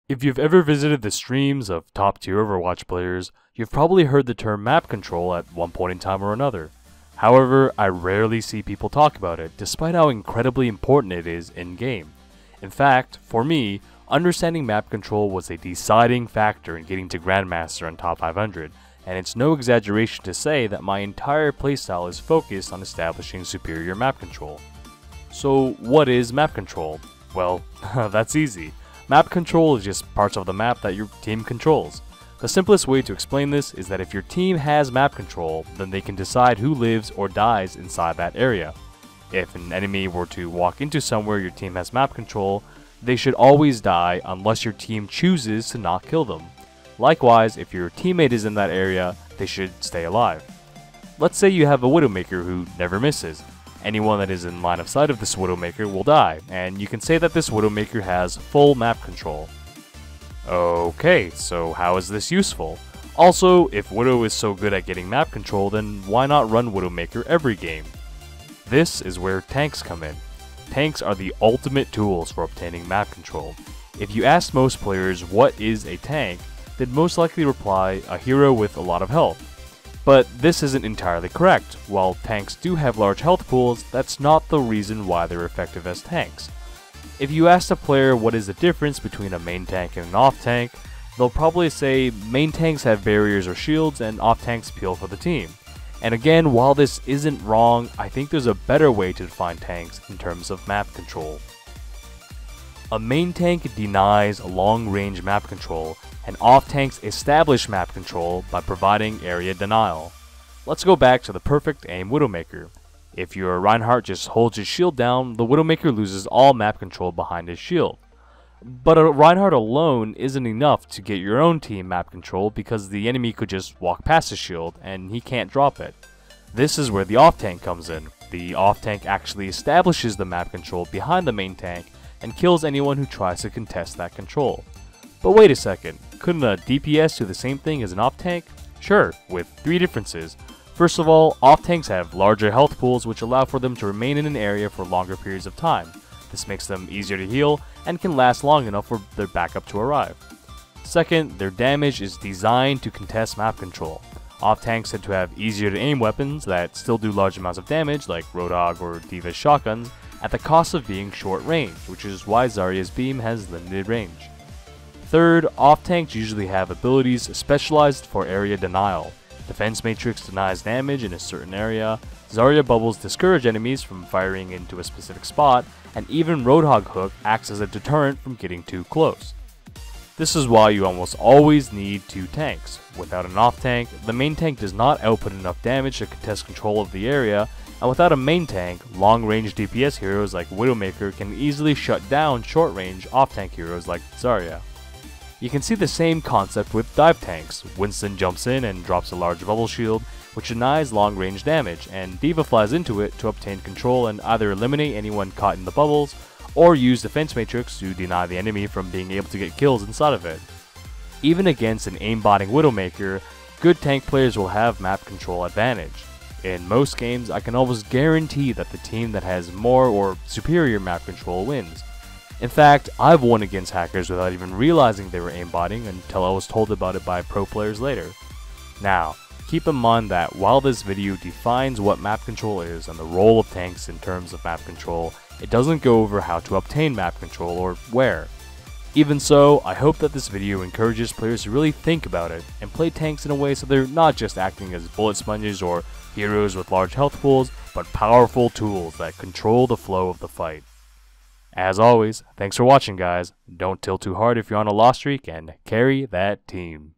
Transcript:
If you've ever visited the streams of top tier Overwatch players, you've probably heard the term map control at one point in time or another. However, I rarely see people talk about it, despite how incredibly important it is in-game. In fact, for me, understanding map control was a deciding factor in getting to Grandmaster and top 500, and it's no exaggeration to say that my entire playstyle is focused on establishing superior map control. So what is map control? Well, that's easy. Map control is just parts of the map that your team controls. The simplest way to explain this is that if your team has map control, then they can decide who lives or dies inside that area. If an enemy were to walk into somewhere your team has map control, they should always die unless your team chooses to not kill them. Likewise, if your teammate is in that area, they should stay alive. Let's say you have a Widowmaker who never misses. Anyone that is in line of sight of this Widowmaker will die, and you can say that this Widowmaker has full map control. Okay, so how is this useful? Also, if Widow is so good at getting map control, then why not run Widowmaker every game? This is where tanks come in. Tanks are the ultimate tools for obtaining map control. If you ask most players what is a tank, they'd most likely reply a hero with a lot of health. But this isn't entirely correct. While tanks do have large health pools, that's not the reason why they're effective as tanks. If you ask a player what is the difference between a main tank and an off tank, they'll probably say main tanks have barriers or shields and off tanks peel for the team. And again, while this isn't wrong, I think there's a better way to define tanks in terms of map control. A main tank denies long-range map control, and off-tanks establish map control by providing area denial. Let's go back to the perfect aim Widowmaker. If your Reinhardt just holds his shield down, the Widowmaker loses all map control behind his shield. But a Reinhardt alone isn't enough to get your own team map control because the enemy could just walk past his shield and he can't drop it. This is where the off-tank comes in. The off-tank actually establishes the map control behind the main tank and kills anyone who tries to contest that control. But wait a second, couldn't a DPS do the same thing as an off-tank? Sure, with three differences. First of all, off-tanks have larger health pools which allow for them to remain in an area for longer periods of time. This makes them easier to heal and can last long enough for their backup to arrive. Second, their damage is designed to contest map control. Off-tanks tend to have easier to aim weapons that still do large amounts of damage like Roadhog or D.Va's shotguns at the cost of being short range, which is why Zarya's beam has limited range. Third, off-tanks usually have abilities specialized for area denial. Defense Matrix denies damage in a certain area, Zarya bubbles discourage enemies from firing into a specific spot, and even Roadhog Hook acts as a deterrent from getting too close. This is why you almost always need two tanks. Without an off-tank, the main tank does not output enough damage to contest control of the area, and without a main tank, long-range DPS heroes like Widowmaker can easily shut down short-range off-tank heroes like Zarya. You can see the same concept with dive tanks. Winston jumps in and drops a large bubble shield, which denies long-range damage, and D.Va flies into it to obtain control and either eliminate anyone caught in the bubbles, or use Defense Matrix to deny the enemy from being able to get kills inside of it. Even against an aimbotting Widowmaker, good tank players will have map control advantage. In most games, I can almost guarantee that the team that has more or superior map control wins. In fact, I've won against hackers without even realizing they were aimbotting until I was told about it by pro players later. Now, keep in mind that while this video defines what map control is and the role of tanks in terms of map control, it doesn't go over how to obtain map control or where. Even so, I hope that this video encourages players to really think about it and play tanks in a way so they're not just acting as bullet sponges or heroes with large health pools, but powerful tools that control the flow of the fight. As always, thanks for watching guys, don't tilt too hard if you're on a loss streak and carry that team.